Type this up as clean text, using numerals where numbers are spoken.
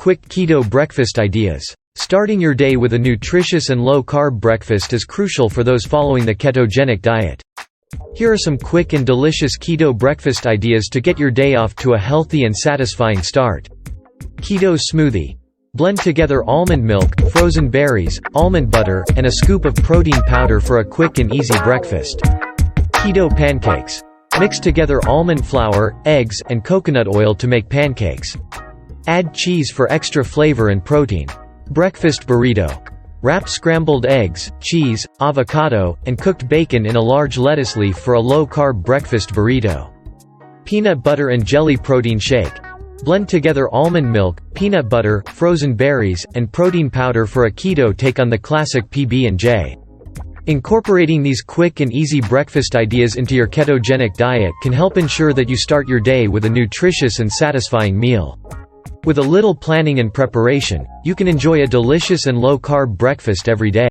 quick keto breakfast ideas. Starting your day with a nutritious and low-carb breakfast is crucial for those following the ketogenic diet. Here are some quick and delicious keto breakfast ideas to get your day off to a healthy and satisfying start. Keto smoothie. Blend together almond milk, frozen berries, almond butter, and a scoop of protein powder for a quick and easy breakfast. Keto pancakes. Mix together almond flour, eggs, and coconut oil to make pancakes. Add cheese for extra flavor and protein. Breakfast burrito. Wrap scrambled eggs, cheese, avocado, and cooked bacon in a large lettuce leaf for a low-carb breakfast burrito. Peanut butter and jelly protein shake. Blend together almond milk, peanut butter, frozen berries, and protein powder for a keto take on the classic PB&J. Incorporating these quick and easy breakfast ideas into your ketogenic diet can help ensure that you start your day with a nutritious and satisfying meal. With a little planning and preparation, you can enjoy a delicious and low-carb breakfast every day.